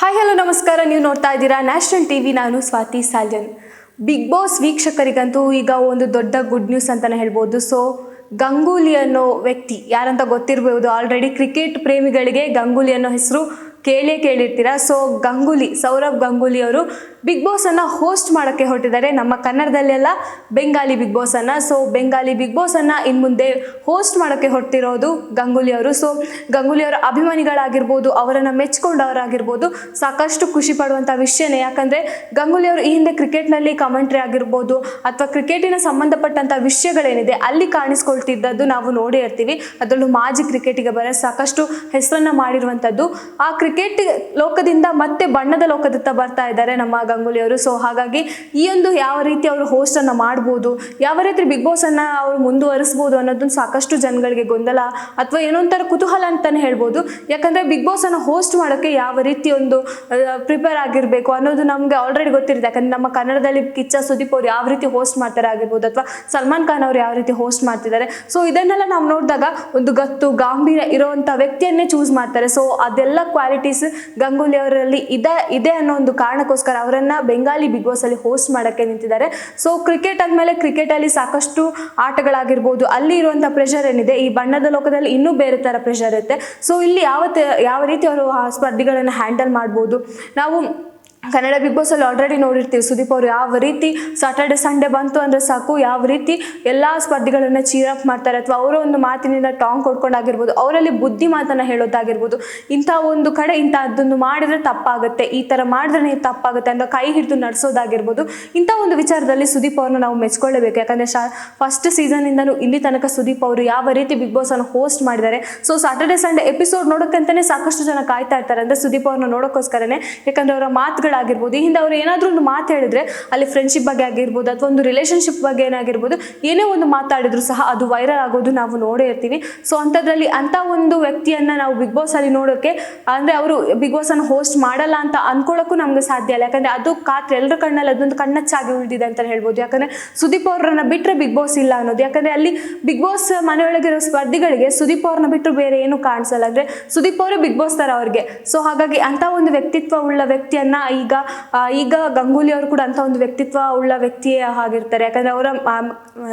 Hi hello ನಮಸ್ಕಾರ. ನೀವು ನೋಡ್ತಾ ಇದ್ದೀರಾ ನ್ಯಾಷನಲ್ ಟಿವಿ. ನಾನು ಸ್ವಾತಿ ಸಾಲ್ಯನ್. ಬಿಗ್ ಬಾಸ್ ವೀಕ್ಷಕರಿಗಂತೂ ಈಗ ಒಂದು ದೊಡ್ಡ ಗುಡ್ ನ್ಯೂಸ್ ಅಂತಲೇ ಹೇಳ್ಬೋದು. ಸೊ ಗಂಗೂಲಿ ಅನ್ನೋ ವ್ಯಕ್ತಿ ಯಾರಂತ ಗೊತ್ತಿರಬಹುದು. ಆಲ್ರೆಡಿ ಕ್ರಿಕೆಟ್ ಪ್ರೇಮಿಗಳಿಗೆ ಗಂಗೂಲಿ ಅನ್ನೋ ಹೆಸರು ಕೇಳಿರ್ತೀರಾ. ಸೊ ಸೌರವ್ ಗಂಗೂಲಿ ಅವರು ಬಿಗ್ ಬಾಸನ್ನು ಹೋಸ್ಟ್ ಮಾಡೋಕ್ಕೆ ಹೊರಟಿದ್ದಾರೆ. ನಮ್ಮ ಕನ್ನಡದಲ್ಲೆಲ್ಲ ಬೆಂಗಾಲಿ ಬಿಗ್ ಬಾಸನ್ನು. ಸೊ ಬೆಂಗಾಲಿ ಬಿಗ್ ಬಾಸನ್ನು ಇನ್ನು ಮುಂದೆ ಹೋಸ್ಟ್ ಮಾಡೋಕ್ಕೆ ಹೊರಟಿರೋದು ಗಂಗೂಲಿ ಅವರು. ಸೊ ಗಂಗೂಲಿ ಅವರ ಅಭಿಮಾನಿಗಳಾಗಿರ್ಬೋದು, ಅವರನ್ನು ಮೆಚ್ಚಿಕೊಂಡವರಾಗಿರ್ಬೋದು, ಸಾಕಷ್ಟು ಖುಷಿ ಪಡುವಂಥ ವಿಷಯನೇ. ಯಾಕಂದರೆ ಗಂಗೂಲಿ ಅವರು ಈ ಹಿಂದೆ ಕ್ರಿಕೆಟ್ನಲ್ಲಿ ಕಮೆಂಟ್ರಿ ಆಗಿರ್ಬೋದು ಅಥವಾ ಕ್ರಿಕೆಟಿನ ಸಂಬಂಧಪಟ್ಟಂಥ ವಿಷಯಗಳೇನಿದೆ ಅಲ್ಲಿ ಕಾಣಿಸ್ಕೊಳ್ತಿದ್ದದ್ದು ನಾವು ನೋಡೇ ಇರ್ತೀವಿ. ಅದರಲ್ಲೂ ಮಾಜಿ ಕ್ರಿಕೆಟಿಗೆ ಸಾಕಷ್ಟು ಹೆಸರನ್ನು ಮಾಡಿರುವಂಥದ್ದು. ಆ ಕ್ರಿಕೆಟ್ ಲೋಕದಿಂದ ಮತ್ತೆ ಬಣ್ಣದ ಲೋಕದತ್ತ ಬರ್ತಾ ಇದ್ದಾರೆ ನಮ್ಮ ಗಂಗೂಲಿ ಅವರು. ಸೊ ಹಾಗಾಗಿ ಈ ಒಂದು ಯಾವ ರೀತಿ ಅವರು ಹೋಸ್ಟ್ ಅನ್ನು ಮಾಡ್ಬೋದು, ಯಾವ ರೀತಿ ಬಿಗ್ ಬಾಸ್ ಅನ್ನ ಅವರು ಮುಂದುವರಿಸಬಹುದು ಅನ್ನೋದನ್ನ ಸಾಕಷ್ಟು ಜನಗಳಿಗೆ ಗೊಂದಲ ಅಥವಾ ಏನೋ ಒಂಥರ ಕುತೂಹಲ ಅಂತಾನೆ ಹೇಳ್ಬೋದು. ಯಾಕಂದ್ರೆ ಬಿಗ್ ಬಾಸ್ ಅನ್ನ ಹೋಸ್ಟ್ ಮಾಡೋಕ್ಕೆ ಯಾವ ರೀತಿ ಒಂದು ಪ್ರಿಪೇರ್ ಆಗಿರಬೇಕು ಅನ್ನೋದು ನಮ್ಗೆ ಆಲ್ರೆಡಿ ಗೊತ್ತಿರುತ್ತೆ. ಯಾಕಂದ್ರೆ ನಮ್ಮ ಕನ್ನಡದಲ್ಲಿ ಕಿಚ್ಚ ಸುದೀಪ್ ಅವ್ರು ಯಾವ ರೀತಿ ಹೋಸ್ಟ್ ಮಾಡ್ತಾರೆ ಆಗಿರ್ಬೋದು, ಅಥವಾ ಸಲ್ಮಾನ್ ಖಾನ್ ಅವರು ಯಾವ ರೀತಿ ಹೋಸ್ಟ್ ಮಾಡ್ತಿದ್ದಾರೆ. ಸೊ ಇದನ್ನೆಲ್ಲ ನಾವು ನೋಡಿದಾಗ ಒಂದು ಗತ್ತು ಗಾಂಭೀರ್ಯ ಇರುವಂತ ವ್ಯಕ್ತಿಯನ್ನೇ ಚೂಸ್ ಮಾಡ್ತಾರೆ. ಸೊ ಅದೆಲ್ಲ ಕ್ವಾಲಿಟೀಸ್ ಗಂಗೂಲಿ ಅವರಲ್ಲಿ ಇದೆ ಅನ್ನೋ ಒಂದು ಕಾರಣಕ್ಕೋಸ್ಕರ ಅವರನ್ನ ಬೆಂಗಾಲಿ ಬಿಗ್ ಬಾಸ್ ಅಲ್ಲಿ ಹೋಸ್ಟ್ ಮಾಡಕ್ಕೆ ನಿಂತಿದ್ದಾರೆ. ಸೊ ಕ್ರಿಕೆಟ್ ಅಂದಮೇಲೆ ಕ್ರಿಕೆಟ್ ಅಲ್ಲಿ ಸಾಕಷ್ಟು ಆಟಗಳಾಗಿರ್ಬೋದು, ಅಲ್ಲಿ ಇರುವಂತಹ ಪ್ರೆಷರ್ ಏನಿದೆ ಈ ಬಣ್ಣದ ಲೋಕದಲ್ಲಿ ಇನ್ನೂ ಬೇರೆ ತರ ಪ್ರೆಷರ್ ಇರುತ್ತೆ. ಸೊ ಇಲ್ಲಿ ಯಾವ ರೀತಿ ಅವರು ಆ ಸ್ಪರ್ಧಿಗಳನ್ನು ಹ್ಯಾಂಡಲ್ ಮಾಡ್ಬೋದು. ನಾವು ಕನ್ನಡ ಬಿಗ್ ಬಾಸ್ ಅಲ್ಲಿ ಆಲ್ರೆಡಿ ನೋಡಿರ್ತೀವಿ ಸುದೀಪ್ ಅವರು ಯಾವ ರೀತಿ ಸಾಟರ್ಡೆ ಸಂಡೇ ಬಂತು ಅಂದ್ರೆ ಸಾಕು ಯಾವ ರೀತಿ ಎಲ್ಲ ಸ್ಪರ್ಧಿಗಳನ್ನ ಚೀರಪ್ ಮಾಡ್ತಾರೆ, ಅಥವಾ ಅವರ ಒಂದು ಮಾತಿನಿಂದ ಟಾಂಗ್ ಕೊಡ್ಕೊಂಡಾಗಿರ್ಬೋದು, ಅವರಲ್ಲಿ ಬುದ್ಧಿ ಮಾತನ್ನ ಹೇಳೋದಾಗಿರ್ಬೋದು. ಇಂಥ ಒಂದು ಕಡೆ ಇಂಥದ್ದನ್ನು ಮಾಡಿದ್ರೆ ತಪ್ಪಾಗುತ್ತೆ, ಈ ತರ ಮಾಡಿದ್ರೆ ತಪ್ಪಾಗುತ್ತೆ ಅಂತ ಕೈ ಹಿಡಿದು ನಡೆಸೋದಾಗಿರ್ಬೋದು. ಇಂಥ ಒಂದು ವಿಚಾರದಲ್ಲಿ ಸುದೀಪ್ ಅವ್ರನ್ನ ನಾವು ಮೆಚ್ಕೊಳ್ಳೇಬೇಕು. ಯಾಕಂದ್ರೆ ಫಸ್ಟ್ ಸೀಸನ್ ಇಂದನೂ ಇಲ್ಲಿ ತನಕ ಸುದೀಪ್ ಅವರು ಯಾವ ರೀತಿ ಬಿಗ್ ಬಾಸ್ ಅನ್ನು ಹೋಸ್ಟ್ ಮಾಡಿದ್ದಾರೆ. ಸೊ ಸಾಟರ್ಡೆ ಸಂಡೇ ಎಪಿಸೋಡ್ ನೋಡೋಕ್ಕಂತಾನೆ ಸಾಕಷ್ಟು ಜನ ಕಾಯ್ತಾ ಇರ್ತಾರೆ, ಅಂದ್ರೆ ಸುದೀಪ್ ಅವ್ರನ್ನ ನೋಡೋಕ್ಕೋಸ್ಕರನೇ. ಯಾಕಂದ್ರೆ ಅವರ ಮಾತುಗಳು ಆಗಿರ್ಬೋದು, ಈ ಹಿಂದೆ ಅವರು ಏನಾದ್ರೂ ಒಂದು ಮಾತು ಹೇಳಿದ್ರೆ ಅಲ್ಲಿ ಫ್ರೆಂಡ್ಶಿಪ್ ಬಗ್ಗೆ ಆಗಿರ್ಬೋದು ಅಥವಾ ಒಂದು ರಿಲೇಶನ್ಶಿಪ್ ಬಗ್ಗೆ ಏನಾಗಿರ್ಬೋದು, ಏನೇ ಒಂದು ಮಾತಾಡಿದ್ರು ಸಹ ಅದು ವೈರಲ್ ಆಗೋದು ನಾವು ನೋಡೇ ಇರ್ತೀವಿ. ಸೊ ಅಂಥದ್ರಲ್ಲಿ ಅಂತ ಒಂದು ವ್ಯಕ್ತಿಯನ್ನ ನಾವು ಬಿಗ್ ಬಾಸ್ ಅಲ್ಲಿ ನೋಡೋಕೆ ಅಂದ್ರೆ ಅವರು ಬಿಗ್ ಬಾಸ್ ಅನ್ನು ಹೋಸ್ಟ್ ಮಾಡಲ್ಲ ಅಂತ ಅನ್ಕೊಳ್ಳೋಕ್ಕೂ ನಮ್ಗೆ ಸಾಧ್ಯ ಇಲ್ಲ. ಯಾಕಂದ್ರೆ ಅದು ಖಾತ್ರಿ ಎಲ್ಲರ ಕಣ್ಣಲ್ಲಿ ಅದೊಂದು ಕಣ್ಣಚ್ಚಾಗಿ ಉಳಿದಿದೆ ಅಂತ ಹೇಳ್ಬೋದು. ಯಾಕಂದ್ರೆ ಸುದೀಪ್ ಅವ್ರನ್ನ ಬಿಟ್ಟರೆ ಬಿಗ್ ಬಾಸ್ ಇಲ್ಲ ಅನ್ನೋದು. ಯಾಕಂದ್ರೆ ಅಲ್ಲಿ ಬಿಗ್ ಬಾಸ್ ಮನೆಯೊಳಗಿರೋ ಸ್ಪರ್ಧಿಗಳಿಗೆ ಸುದೀಪ್ ಅವ್ರನ್ನ ಬಿಟ್ಟರು ಬೇರೆ ಏನು ಕಾಣಿಸಲ್ಲ. ಅಂದ್ರೆ ಸುದೀಪ್ ಅವರೇ ಬಿಗ್ ಬಾಸ್ ತರ ಅವ್ರಿಗೆ. ಸೊ ಹಾಗಾಗಿ ಅಂತ ಒಂದು ವ್ಯಕ್ತಿತ್ವ ಉಳ್ಳ ವ್ಯಕ್ತಿಯನ್ನ ಈಗ ಗಂಗೂಲಿ ಅವರು ಕೂಡ ಅಂತ ಒಂದು ವ್ಯಕ್ತಿತ್ವ ಉಳ್ಳ ವ್ಯಕ್ತಿಯೇ ಆಗಿರ್ತಾರೆ. ಯಾಕಂದ್ರೆ ಅವರ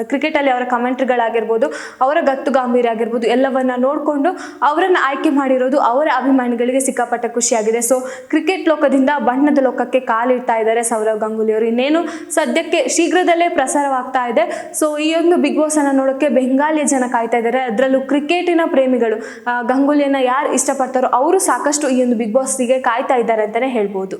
ಕ್ರಿಕೆಟ್ ಅಲ್ಲಿ ಅವರ ಕಮೆಂಟ್ರಿಗಳಾಗಿರ್ಬೋದು, ಅವರ ಗತ್ತು ಗಾಂಭೀರ್ಯ ಆಗಿರ್ಬೋದು, ಎಲ್ಲವನ್ನ ನೋಡಿಕೊಂಡು ಅವರನ್ನ ಆಯ್ಕೆ ಮಾಡಿರೋದು ಅವರ ಅಭಿಮಾನಿಗಳಿಗೆ ಸಿಕ್ಕಾಪಟ್ಟೆ ಖುಷಿಯಾಗಿದೆ. ಸೊ ಕ್ರಿಕೆಟ್ ಲೋಕದಿಂದ ಬಣ್ಣದ ಲೋಕಕ್ಕೆ ಕಾಲಿಡ್ತಾ ಇದ್ದಾರೆ ಸೌರವ್ ಗಂಗೂಲಿ ಅವರು. ಇನ್ನೇನು ಸದ್ಯಕ್ಕೆ ಶೀಘ್ರದಲ್ಲೇ ಪ್ರಸಾರವಾಗ್ತಾ ಇದೆ. ಸೊ ಈ ಒಂದು ಬಿಗ್ ಬಾಸ್ ಅನ್ನ ನೋಡೋಕೆ ಬೆಂಗಾಲಿ ಜನ ಕಾಯ್ತಾ ಇದ್ದಾರೆ. ಅದರಲ್ಲೂ ಕ್ರಿಕೆಟಿನ ಪ್ರೇಮಿಗಳು ಗಂಗೂಲಿಯನ್ನ ಯಾರು ಇಷ್ಟಪಡ್ತಾರೋ ಅವರು ಸಾಕಷ್ಟು ಈ ಒಂದು ಬಿಗ್ ಬಾಸ್ಗೆ ಕಾಯ್ತಾ ಇದ್ದಾರೆ ಅಂತಾನೆ ಹೇಳ್ಬೋದು.